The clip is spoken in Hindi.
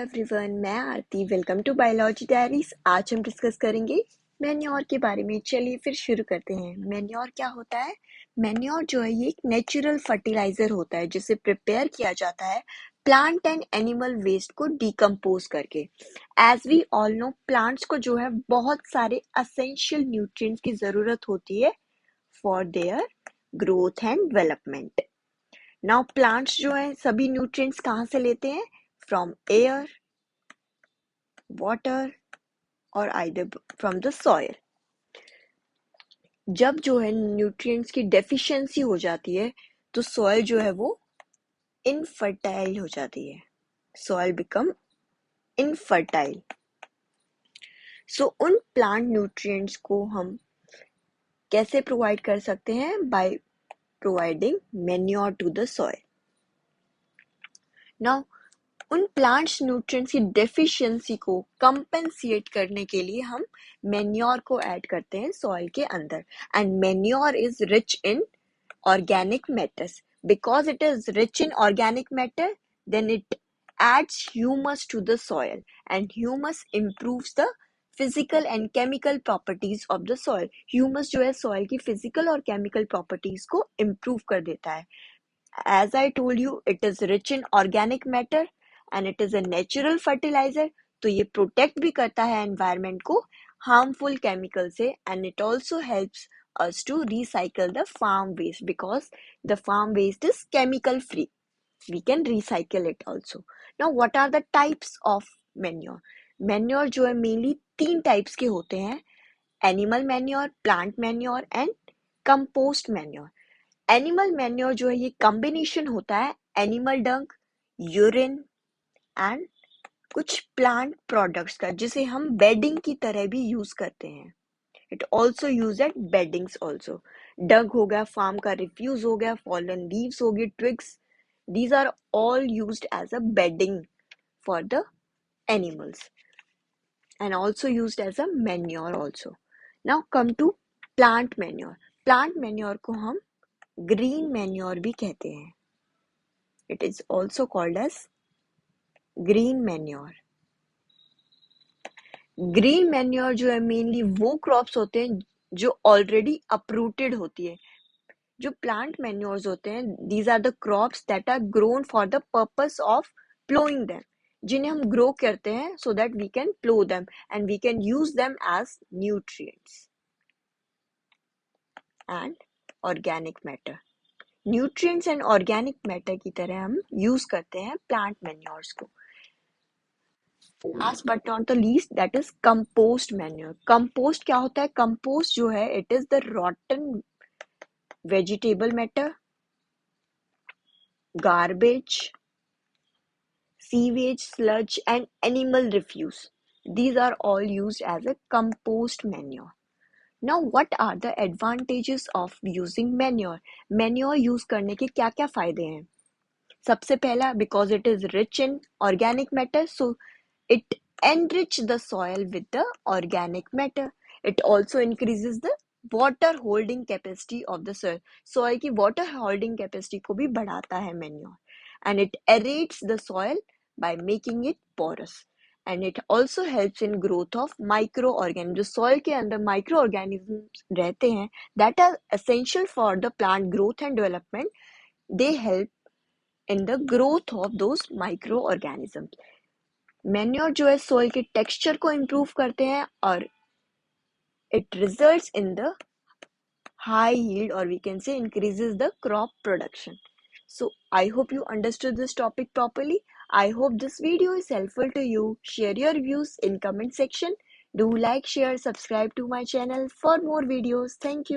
एवरीवन, मैं Aarti. Welcome to biology diaries. आज हम डिस्कस करेंगे मैन्योर के बारे में। चलिए फिर शुरू करते हैं। मैन्योर क्या होता है? मैन्योर जो है ये एक नेचुरल फर्टिलाइजर होता है जिसे प्रिपेयर किया जाता है प्लांट एंड एनिमल वेस्ट को डिकम्पोज करके। As we all know, plants को जो है बहुत सारे असेंशियल न्यूट्रिएंट्स की जरूरत होती है for their growth and development. Now plants जो है सभी न्यूट्रिएंट्स कहाँ से लेते हैं? फ्रॉम एयर, वाटर और आइदर फ्रॉम द सॉयल। जब जो है न्यूट्रिएंट्स की डेफिशिएंसी हो जाती है तो सॉयल जो है वो इनफर्टाइल हो जाती है। Soil become infertile. सो उन प्लांट न्यूट्रिएंट्स को हम कैसे प्रोवाइड कर सकते हैं? By providing manure to the soil. Now उन प्लांट्स न्यूट्रिएंट्स की डेफिशिएंसी को कंपेंसेट करने के लिए हम मैन्योर को ऐड करते हैं सॉइल के अंदर। And manure is rich in organic matters. Because it is rich in organic matter, then it adds humus to the soil, and humus improves the physical and chemical properties of the soil. Humus जो है soil की physical और chemical properties को improve कर देता है. As I told you, it is rich in organic matter and it is a natural fertilizer. तो ये protect भी करता है environment को harmful chemical से, and it also helps us to recycle the farm waste because the farm waste is chemical free. We can recycle it also. Now, what are the types of manure? Manure जो है mainly 3 types के होते हैं: animal manure, plant manure and compost manure. Animal manure जो है ये कॉम्बिनेशन होता है एनिमल डंग, यूरिन एंड कुछ प्लांट प्रोडक्ट्स का, जिसे हम बेडिंग की तरह भी यूज करते हैं। It also use at beddings also. Dung हो गया, फार्म का रिफ्यूज हो गया, फॉलन लीव्स हो गए, twigs, these are all used as a bedding for the animals and also used as a manure also. Now come to plant manure. Plant manure को हम green manure भी कहते हैं. It is also called as green manure. Green manure जो है मेनली वो क्रॉप्स होते हैं जो ऑलरेडी अपरूटेड होती है। जो प्लांट मैन्योर्स होते हैं, these are the crops that are grown for the purpose of ploughing them, जिन्हें हम ग्रो करते हैं so that we can plough them and we can use them as nutrients and organic matter. Nutrients and organic matter की तरह हम यूज करते हैं प्लांट मैन्योर्स को। Last but not the least, that is compost manure. Compost क्या होता है? Compost जो है, it is the rotten vegetable matter, garbage, sewage, sludge and animal refuse. These are all used as a compost manure. Now, what are the advantages of using manure? Manure use करने के क्या क्या फायदे हैं? सबसे पहला, because it is rich in organic matter, so it enrich the soil with the organic matter. It also increases the water holding capacity of the soil. Soil की water holding capacity को भी बढ़ाता है manure. And it aerates the soil by making it porous. And it also helps in growth of microorganisms. जो soil के अंदर microorganisms रहते हैं, that are essential for the plant growth and development, they help in the growth of those microorganisms. Manure जो है सोइल के टेक्सचर को इम्प्रूव करते हैं और it results in the high yield, और we can say increases the crop production. So I hope you understood this topic properly. I hope this video is helpful to you. Share your views in comment section. Do like, share, subscribe to my channel for more videos. Thank you.